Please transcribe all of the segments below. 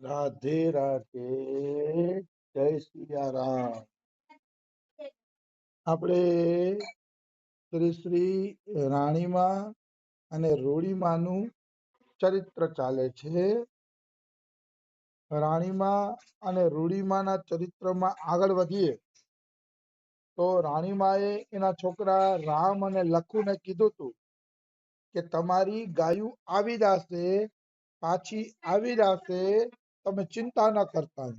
રાધે રાધે. જય સિયારામ. આપણે શ્રી શ્રી રાણીમાં અને રૂડીમાનું ચરિત્ર ચાલે છે. રાણીમા અને રૂડીમાના ચરિત્રમાં આગળ વધીએ તો રાણીમાએ એના છોકરા રામ અને લખુને કીધું હતું કે તમારી ગાયું આવી જશે, પાછી આવી જશે, તમે ચિંતા ન કરતા.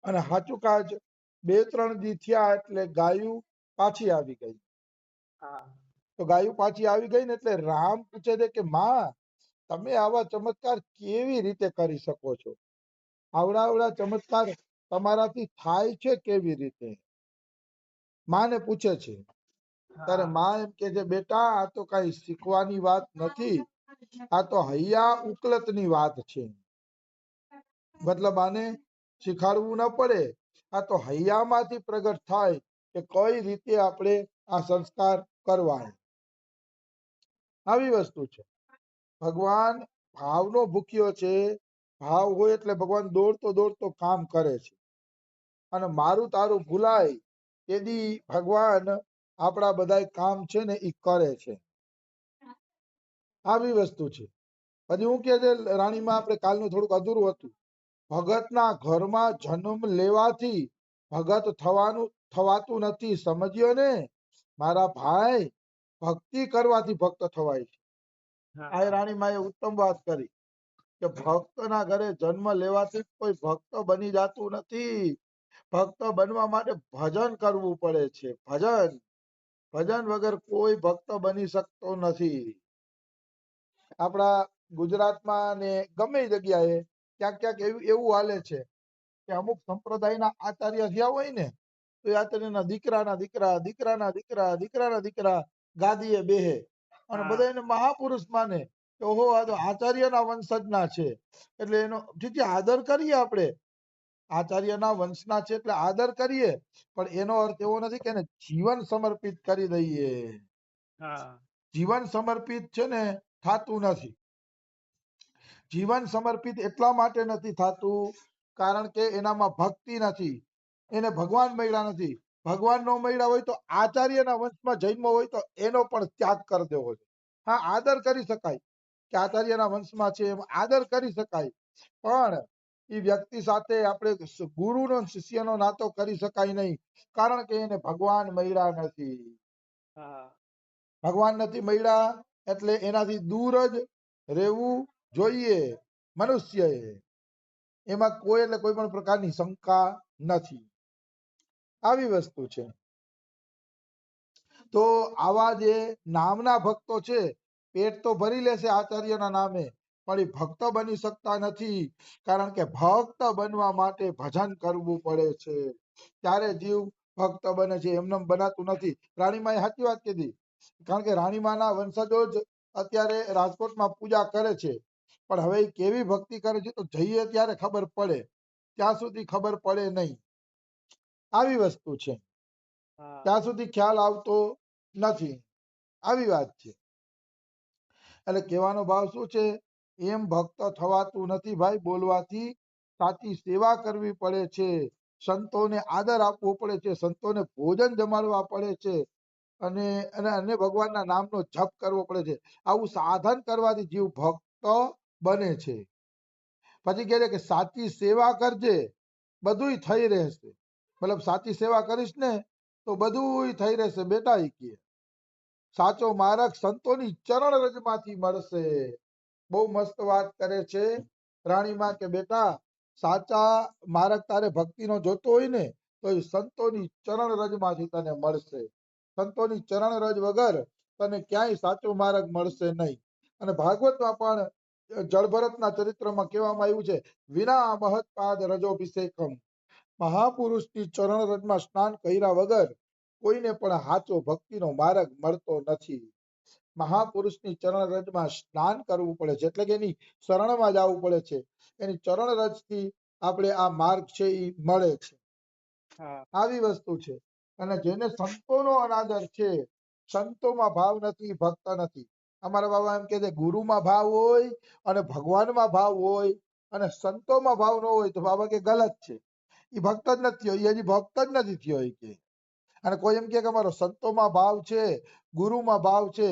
અને સાચું કાજ 2-3 દી થયા એટલે ગાયું પાછી આવી ગઈ. તો ગાયું પાછી આવી ગઈ ને એટલે રામ પૂછે છે કે માં, તમે આવા ચમત્કાર કેવી રીતે કરી શકો છો? આવડા ચમત્કાર તમારાથી થાય છે કેવી રીતે? માને પૂછે છે. ત્યારે માં એમ કે છે, બેટા આ તો કઈ શીખવાની વાત નથી, આ તો હૈયા ઉકલતની વાત છે. મતલબ આને શીખાડવું ન પડે, આ તો હૈયામાંથી પ્રગટ થાય કે કઈ રીતે આપણે આ સંસ્કાર કરવા. આવી વસ્તુ છે. ભગવાન ભાવનો ભૂખ્યો છે. ભાવ હોય એટલે ભગવાન દોડતો દોડતો કામ કરે છે. અને મારું તારું ભૂલાય તેથી ભગવાન આપણા બધા કામ છે ને એ કરે છે. આવી વસ્તુ છે. હજી હું કે છે રાણીમાં, આપણે કાલનું થોડુંક અધૂરું હતું. ભગતના ઘરમાં જન્મ લેવાથી ભગત થવાતું નથી, સમજ્યો ને મારા ભાઈ? ભક્તિ કરવાથી ભક્ત થવાય છે. આ રાણીમાએ ઉત્તમ વાત કરી કે ભક્તના ઘરે જન્મ લેવાથી કોઈ ભક્ત બની જતું નથી. ભક્ત બનવા માટે ભજન કરવું પડે છે. ભજન વગર કોઈ ભક્ત બની શકતો નથી. આપણા ગુજરાતમાં ને ગમે જગ્યાએ ક્યાંક ક્યાંક એવું હાલે છે કે અમુક સંપ્રદાયના આચાર્ય થયા હોય ને તો એ આચાર્યના દીકરાના દીકરા, દીકરાના દીકરા, દીકરાના દીકરા ગાદીએ બેહે અને બધા એને મહાપુરુષ માને કે ઓહો આ તો આચાર્યના વંશજના છે, એટલે એનો ઠીક છે આદર કરીએ. આપણે આચાર્યના વંશના છે એટલે આદર કરીએ, પણ એનો અર્થ એવો નથી કે એને જીવન સમર્પિત કરી દઈએ. જીવન સમર્પિત છે ને થાતું નથી. જીવન સમર્પિત એટલા માટે નથી થાતું કારણ કે એનામાં ભક્તિ નથી, એને ભગવાન મળ્યા નથી. ભગવાન નો મળ્યા હોય તો આચાર્યના વંશમાં જન્મ હોય તો એનો પણ ત્યાગ કરી દેવો છે. હા, આદર કરી શકાય કે આચાર્યના વંશમાં છે એમ આદર કરી શકાય, પણ એ વ્યક્તિ સાથે આપણે ગુરુનો શિષ્યનો નાતો કરી શકાય નહીં, કારણ કે એને ભગવાન મળ્યા નથી. ભગવાન નથી મળ્યા એટલે એનાથી દૂર જ રહેવું જોઈએ મનુષ્યએ. એમાં કોઈ એટલે કોઈ પણ પ્રકારની શંકા નથી. આવી વસ્તુ છે. તો આવા જે નામના ભક્તો છે, પેટ તો ભરી લેશે આચાર્યના નામે, પણ એ ભક્ત બની શકતા નથી, કારણ કે ભક્ત બનવા માટે ભજન કરવું પડે છે. ત્યારે જીવ ભક્ત બને છે, એમને બનાતું નથી. રાણીમાએ સાચી વાત કીધી, કારણ કે રાણીમાના વંશજો જ અત્યારે રાજકોટમાં પૂજા કરે છે, પણ હવે એ કેવી ભક્તિ કરે છે તો જઈએ ત્યારે ખબર પડે, ત્યાં સુધી ખબર પડે નહીં. આવી વસ્તુ છે, ત્યાં સુધી ખ્યાલ આવતો નથી. આવી વાત છે. એટલે કહેવાનો ભાવ શું છે? એમ ભક્ત થવાતું નથી ભાઈ. બોલવાથી સાચી સેવા કરવી પડે છે, સંતોને આદર આપવો પડે છે, સંતોને ભોજન જમાડવા પડે છે, અને અને ભગવાનના નામનો જપ કરવો પડે છે. આવું સાધન કરવાથી જીવ ભક્ત બને છે. પછી કહે છે કે સાચી સેવા કરજે, બધુંય થઈ રહેશે. મતલબ સાચી સેવા કરીશ ને તો બધુંય થઈ રહેશે બેટા. એ કહે સાચો માર્ગ સંતોની ચરણ રજમાંથી મળશે. બહુ મસ્ત વાત કરે છે રાણીમાં કે બેટા, સાચા માર્ગ તારે ભક્તિનો જોતો હોય ને તો એ સંતોની ચરણ રજમાંથી તને મળશે. સંતોની ચરણ રજ વગર તને ક્યાંય સાચો માર્ગ મળશે નહીં. અને ભાગવતમાં પણ જળભરતના ચરિત્રમાં કહેવામાં આવ્યું છે, વિના મહત્પાદ રજોભિષેકમ. મહાપુરુષની ચરણ રજમાં સ્નાન કર્યા વગર કોઈને પણ સાચો ભક્તિનો માર્ગ મળતો નથી. મહાપુરુષની ચરણ રજમાં સ્નાન કરવું પડે છે, એટલે કે એની શરણમાં જવું પડે છે. એની ચરણ રજથી આપણે આ માર્ગ છે એ મળે છે. આવી વસ્તુ છે. અને જેને સંતોનો અનાદર છે, સંતોમાં ભાવ નથી, ભક્ત નથી. અમારા બાબા એમ કે છે, ગુરુમાં ભાવ હોય અને ભગવાનમાં ભાવ હોય અને સંતોમાં ભાવ ન હોય તો બાબા કે ગલત છે, એ ભક્ત જ નથી થયો, એ હજી ભક્ત જ નથી થયો એ કે. અને કોઈ એમ કે અમારો સંતોમાં ભાવ છે, ગુરુમાં ભાવ છે,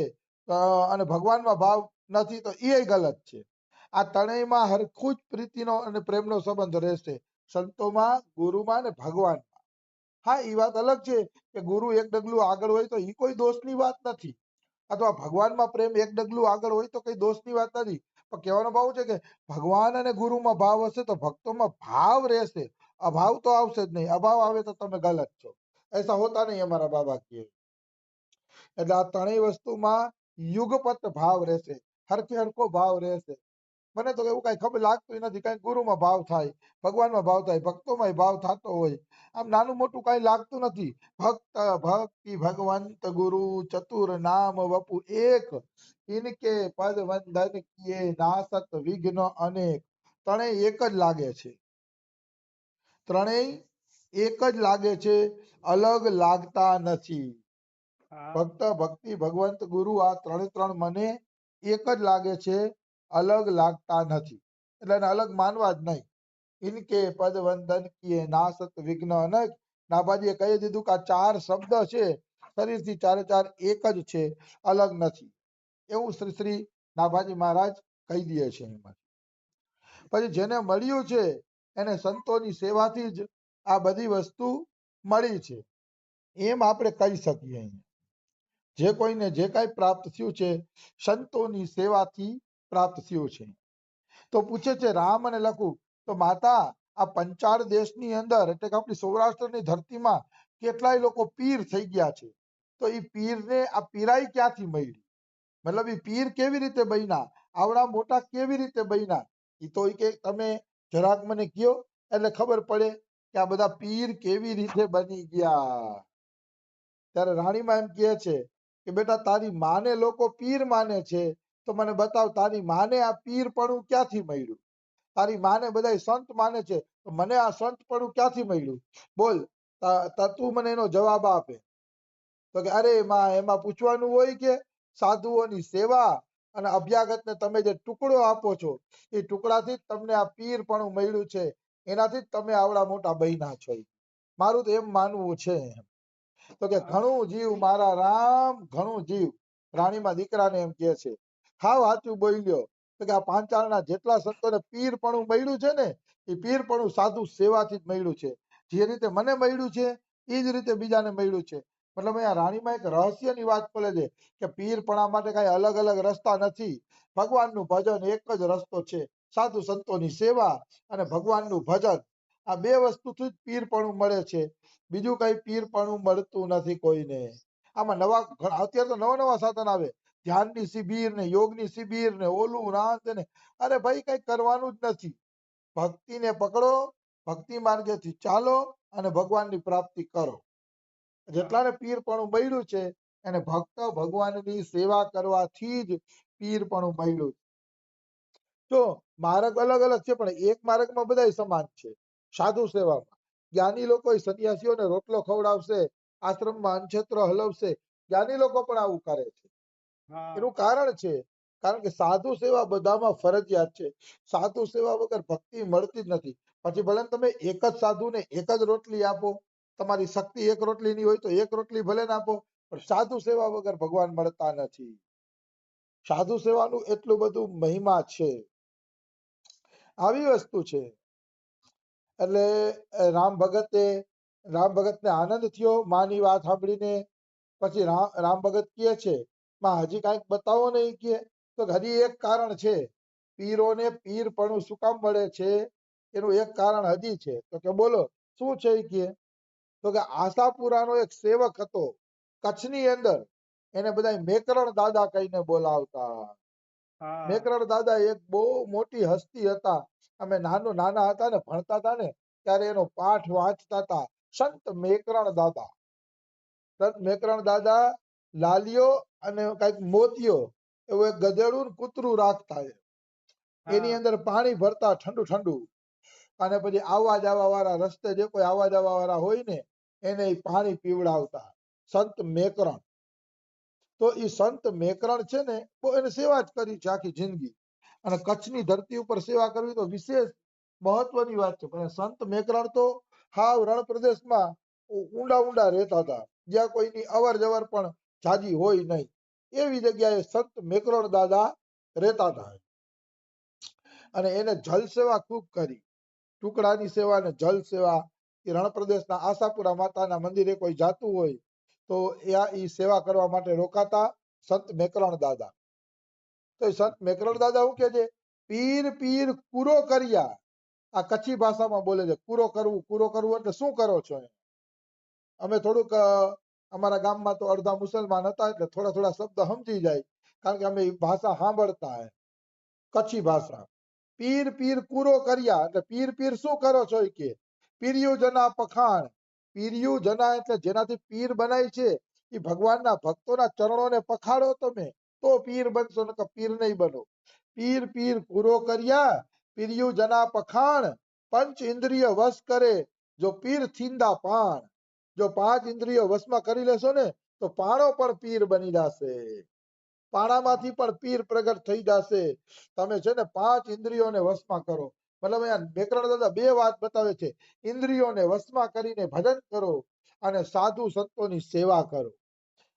અને ભગવાનમાં ભાવ નથી, તો એ ગલત છે. આ ત્રણેયમાં હરખું જ પ્રીતિનો અને પ્રેમનો સંબંધ રહેશે, સંતોમાં, ગુરુમાં અને ભગવાનમાં. હા, એ વાત અલગ છે કે ગુરુ એક ડગલું આગળ હોય તો એ કોઈ દોષની વાત નથી, અથવા ભગવાનમાં પ્રેમ એક ડગલું આગળ હોય તો કઈ દોષની વાત નથી. પણ કહેવાનો ભાવ છે કે ભગવાન અને ગુરુમાં ભાવ હશે તો ભક્તોમાં ભાવ રહેશે, અભાવ તો આવશે જ નહીં. અભાવ આવે તો તમે ગલત છો, ऐसा होता नहीं हमारा बाबा કહે. એટલે આ ત્રણેય વસ્તુમાં યુગપત ભાવ રહેશે, હરખે હરખો ભાવ રહેશે. મને તો એવું કઈ ખબર લાગતું નથી, કઈ ગુરુમાં ભાવ થાય, ભગવાનમાં ભાવ થાય, ભક્તોમાં ભાવ થતો હોય. આમ નાનું મોટું કઈ લાગતું નથી. ભક્ત ભક્તિ ભગવંત ગુરુ ચતુર નામ વપુ એક, ઇનકે પદ વંદન કિએ નાસત વિઘ્ન અનેક. ત્રણેય એક જ લાગે છે, ત્રણેય એક જ લાગે છે, અલગ લાગતા નથી. ભક્ત ભક્તિ ભગવંત ગુરુ આ ત્રણે ત્રણ મને એક જ લાગે છે, અલગ લાગતા નથી. એટલે એને અલગ માનવા જ નહીં. ઇનકે પદ વંદન કિએ નાસત વિઘ્ન અનેક. નાભાજીએ કહી દીધું કે આ ચાર શબ્દ છે, શરીરથી ચારે ચાર એક જ છે, અલગ નથી. એવું શ્રી શ્રી નાભાજી મહારાજ કહી દે છે. એમાં પછી જેને મળ્યું છે એને સંતોની સેવાથી જ આ બધી વસ્તુ મળી છે, એમ આપણે કહી શકીએ. જે કોઈને જે કાંઈ પ્રાપ્ત થયું છે સંતોની સેવાથી પ્રાપ્ત થયું છે. તો પૂછે છે રામ અને લખુ, તો માતા આ પંચાળ દેશની અંદર એટલે કે આપણી સૌરાષ્ટ્રની ધરતીમાં કેટલાય લોકો પીર થઈ ગયા છે, તો એ પીરને આ પીરાઈ ક્યાંથી મળી? મતલબ એ પીર કેવી રીતે બન્યા, આવડા મોટા કેવી રીતે બન્યા? એ તો કે તમે જરાક મને કયો એટલે ખબર પડે કે આ બધા પીર કેવી રીતે બની ગયા. ત્યારે રાણીમાં એમ કહે છે કે બેટા તારી માને લોકો પીર માને છે, તો મને બતાવ તારી માને આ પીરપણું ક્યાંથી મળ્યું? તારી માને બધા સંત માને છે, તો મને આ સંતપણું ક્યાંથી મળ્યું? બોલ, તું મને એનો જવાબ આપે. તો કે અરે એમાં પૂછવાનું હોય કે સાધુઓની સેવા અને અભ્યાગતને તમે જે ટુકડો આપો છો એ ટુકડાથી જ તમને આ પીરપણું મળ્યું છે, એનાથી જ તમે આવડા મોટા બન્યા છો. મારું તો એમ માનવું છે. તો કે ઘણું જીવ મારા રામ, ઘણું જીવ. રાણીમાં દીકરાને એમ કહે છે, હાવ સાચું બોલ્યો. તો કે આ પાંચાળના જેટલા સંતોને પીરપણું મળ્યું છે ને, એ પીરપણું સાધુ સેવાથી જ મળ્યું છે. જે રીતે મને મળ્યું છે એ જ રીતે બીજાને મળ્યું છે. મતલબ અહીંયા રાણીમાં એક રહસ્યની વાત ખોલે છે કે પીરપણા માટે કઈ અલગ અલગ રસ્તા નથી. ભગવાનનું ભજન એક જ રસ્તો છે, સાધુ સંતોની સેવા અને ભગવાનનું ભજન. આ બે વસ્તુથી જ પીરપણું મળે છે, બીજું કઈ પીરપણું મળતું નથી કોઈને. આમાં અત્યારે તો નવા નવા સાધન આવે, ધ્યાનની શિબિર ને યોગની શિબિર ને ઓલું રાંત ને. અરે ભાઈ કઈ કરવાનું જ નથી, ભક્તિને પકડો, ભક્તિ માર્ગેથી ચાલો અને ભગવાનની પ્રાપ્તિ કરો. જેટલાને પીરપણું મળ્યું છે એને ભક્ત ભગવાનની સેવા કરવાથી જ પીરપણું મળ્યું. તો માર્ગ અલગ અલગ છે પણ એક માર્ગમાં બધા સમાન છે, સાધુ સેવામાં. જ્ઞાની લોકો સંન્યાસીઓને રોટલો ખવડાવશે, આશ્રમમાં અન્નક્ષેત્ર હલવશે, જ્ઞાની લોકો પણ આવું કરે છે. એનું કારણ છે, કારણ કે સાધુ સેવા બધામાં ફરજિયાત છે. સાધુ સેવા વગર ભક્તિ મળતી જ નથી. પછી ભલે તમે એક જ સાધુને એક જ રોટલી આપો, તમારી શક્તિ એક રોટલીની હોય તો એક રોટલી ભલે ને આપો, પણ સાધુ સેવા વગર ભગવાન મળતા નથી. સાધુ સેવાનું એટલું બધું મહિમા છે, આવી વસ્તુ છે. એટલે રામ ભગતને આનંદ થયો માની વાત સાંભળીને. પછી રામ ભગત કહે છે માં હજી કાંઈક બતાવો ને. કે તો હજી એક કારણ છે, પીરોને પીરપણું શું કામ મળે છે એનું એક કારણ હજી છે. તો કે બોલો શું છે? કે તો કે આશાપુરાનો એક સેવક હતો કચ્છની અંદર, એને બધા મેકરણ દાદા કહીને બોલાવતા. મેકરણ દાદા એક બહુ મોટી હસ્તી હતા. અમે નાના હતા ને ભણતા હતા ને ત્યારે એનો પાઠ વાંચતા હતા, સંત મેકરણ દાદા. સંત મેકરણ દાદા લાલિયો અને કઈક મોતિયો એવું એક ગધેડું કૂતરું રાખતા, એની અંદર પાણી ભરતા ઠંડુ ઠંડુ, અને પછી આવવા જવા વાળા રસ્તે જે કોઈ આવવા જવા વાળા હોય ને એને પાણી પીવડાવતા, સંત મેકરણ. તો એ સંત મેકરણ છે ને બહુ એને સેવા જ કરી છે આખી જિંદગી. અને કચ્છની ધરતી ઉપર સેવા કરવી તો વિશેષ મહત્વની વાત છે. પણ સંત મેકરણ તો હાવ રણ પ્રદેશમાં ઊંડા ઊંડા રહેતા હતા, જ્યાં કોઈની અવર જવર પણ જાજી હોય નહીં, એવી જગ્યાએ સંત મેકરણ દાદા રહેતા હતા. અને એને જલ સેવા ખૂબ કરી, ટુકડાની સેવા અને જલ સેવા. એ રણ પ્રદેશના આશાપુરા માતાના મંદિરે કોઈ જાતું હોય તો એ સેવા કરવા માટે રોકાતા સંત મેકરણ દાદા. તો સંત મેકરણ દાદા શું કે છે? પીર પીર કુરો કર્યા. આ કચ્છી ભાષામાં બોલે છે, કુરો કરવું એટલે શું કરો છો? અમે થોડુંક અમારા ગામમાં તો અડધા મુસલમાન હતા, એટલે થોડા થોડા શબ્દ સમજી જાય, કારણ કે અમે એ ભાષા સાંભળતા હે, કચ્છી ભાષા. પીર પીર કુરો કર્યા એટલે પીર પીર શું કરો છો? કે પીરિયું જના પખાણ. પીરિયું જના એટલે જેનાથી પીર બનાય છે એ ભગવાનના ભક્તોના ચરણોને પખાડો તમે, તો પીર બનશો, નકર પીર નહીં બનો. પીર પીર કુરો કર્યા, પીરિયું જના પખાણ. પંચ ઇન્દ્રિય વશ કરે જો પીર થીંદા પાણ. જો 5 ઇન્દ્રિયો વશમાં કરી લેશો ને તો પાણો પણ પીર બની જશે, પાણામાંથી પણ પીર પ્રગટ થઈ જશે. તમે છે ને 5 ઇન્દ્રિયોને વશમાં કરો. મતલબ અહીંયા મેકરણ દાદા 2 વાત બતાવે છે. ઇન્દ્રિયોને વશમાં કરીને ભજન કરો અને સાધુ સંતોની સેવા કરો.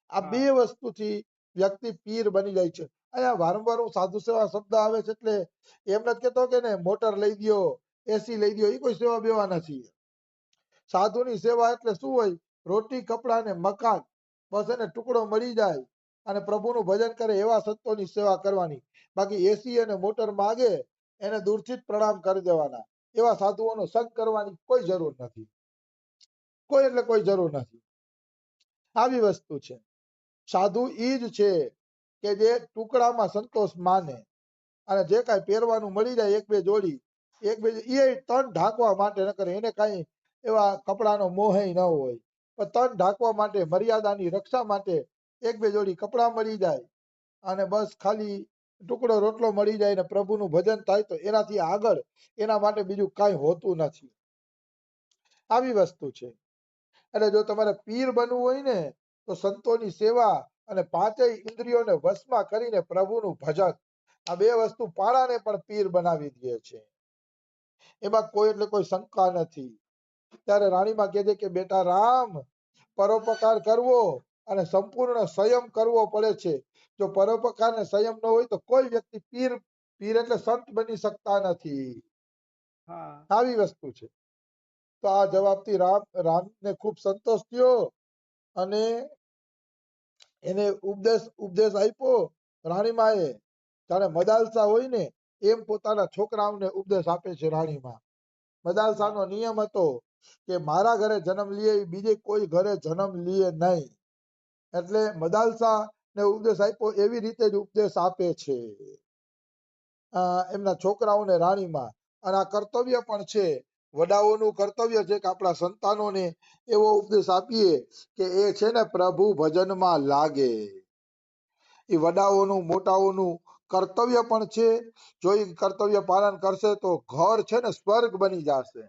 આ 2 વસ્તુથી વ્યક્તિ પીર બની જાય છે. અહીંયા વારંવાર સાધુ સેવા શબ્દ આવે છે એટલે એમ નથી કેતો કે ને મોટર લઈ દો, એસી લઈ દો, એ કોઈ સેવા બેવા નથી. સાધુની સેવા એટલે શું હોય? રોટી કપડા ને મકાન, બસ એને ટુકડો મળી જાય અને પ્રભુનું ભજન કરે એવા સંતોની સેવા કરવાની. બાકી એસી અને મોટર માગે એને દૂરથી જ પ્રણામ કરી દેવાના. એવા સાધુઓનો સંગ કરવાની કોઈ જરૂર નથી, કોઈ એટલે કોઈ જરૂર નથી. આવી વસ્તુ છે. સાધુ ઈ જ છે કે જે ટુકડામાં સંતોષ માને અને જે કાંઈ પહેરવાનું મળી જાય 1-2 જોડી, એ તન ઢાંકવા માટે ન કરે. એને કાંઈ એવા કપડાનો મોહ ન હોય, પણ તન ઢાંકવા માટે, મર્યાદાની રક્ષા માટે 1-2 જોડી કપડા મળી જાય અને બસ ખાલી ટુકડો રોટલો મળી જાય ને પ્રભુનું ભજન થાય, તો એનાથી આગળ એના માટે બીજું કાંઈ હોતું નથી. આવી વસ્તુ છે. એટલે જો તમારે પીર બનવું હોય ને તો સંતોની સેવા અને 5 ઇન્દ્રિયોને વશમાં કરીને પ્રભુનું ભજન, આ 2 વસ્તુ પાણાને પણ પીર બનાવી દે છે. એમાં કોઈ એટલે કોઈ શંકા નથી. ત્યારે રાણીમાં કહે છે કે બેટા રામ, પરોપકાર કરવો અને સંપૂર્ણ સંયમ કરવો પડે છે. જો પરોપકાર ને સંયમ ન હોય તો કોઈ વ્યક્તિ પીર એટલે સંત બની શકતા નથી. આવી વસ્તુ છે. તો આ જવાબથી રામને ખૂબ સંતોષ થયો અને એને ઉપદેશ આપ્યો રાણીમાએ. જાણે મદાલસા હોય ને એમ પોતાના છોકરાઓને ઉપદેશ આપે છે રાણીમાં. મદાલસાનો નિયમ હતો કે મારા ઘરે જન્મ લે બીજે કોઈ ઘરે જન્મ લે નહીં. એટલે મદાલસા ને ઉપદેશ આપ્યો એવી રીતે જ ઉપદેશ આપે છે એમના છોકરાઓને રાણીમાં. અને આ કર્તવ્ય પણ છે, વડાઓનું કર્તવ્ય છે કે આપણા સંતાનોને એવો ઉપદેશ આપીએ કે એ છે ને પ્રભુ ભજનમાં લાગે. એ વડાઓનું મોટાઓનું કર્તવ્ય પણ છે. જો એ કર્તવ્ય પાલન કરશે તો ઘર છે ને સ્વર્ગ બની જશે.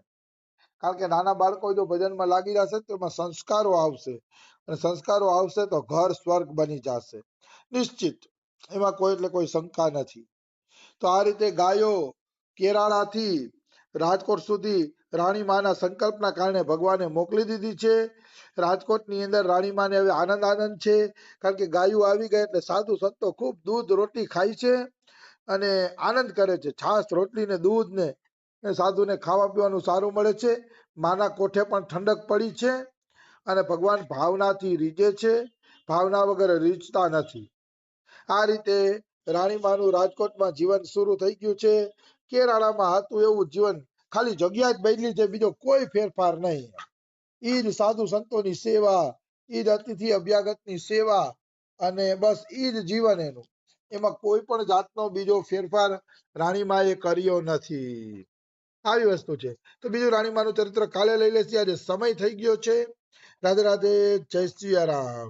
કારણ કે નાના બાળકો જો ભજનમાં લાગી જશે તો એમાં સંસ્કારો આવશે અને સંસ્કારો આવશે તો ઘર સ્વર્ગ બની જશે નિશ્ચિત. એમાં કોઈ એટલે કોઈ શંકા નથી. તો આ રીતે ગાયો કેરાળાથી રાજકોટ સુધી રાણીમાના સંકલ્પના કારણે ભગવાને મોકલી દીધી છે. રાજકોટની અંદર રાણીમાને હવે આનંદ છે, કારણ કે ગાયો આવી ગઈ એટલે સાધુ સંતો ખૂબ દૂધ રોટલી ખાય છે અને આનંદ કરે છે. છાસ રોટલી ને દૂધ ને સાધુને ખાવા પીવાનું સારું મળે છે. માના કોઠે પણ ઠંડક પડી છે અને ભગવાન ભાવનાથી રીઝે છે, ભાવના વગર રીઝતા નથી. આ રીતે રાણીમાનું રાજકોટમાં જીવન શરૂ થઈ ગયું છે. કેરાળામાં હતું એવું જીવન, ખાલી જગ્યા જ બદલી છે, બીજો કોઈ ફેરફાર નહીં. ઈ જ સાધુ સંતોની સેવા, ઈ જ અતિથિ અભ્યાગતની સેવા અને બસ ઈ જ જીવન એનું. એમાં કોઈ પણ જાતનો બીજો ફેરફાર રાણીમાએ કર્યો નથી. આવી વસ્તુ છે. તો બીજું રાણીમાનું ચરિત્ર કાલે લઈ લેશે. આજે સમય થઈ ગયો છે. રાધે રાધે, જય સિયા રામ.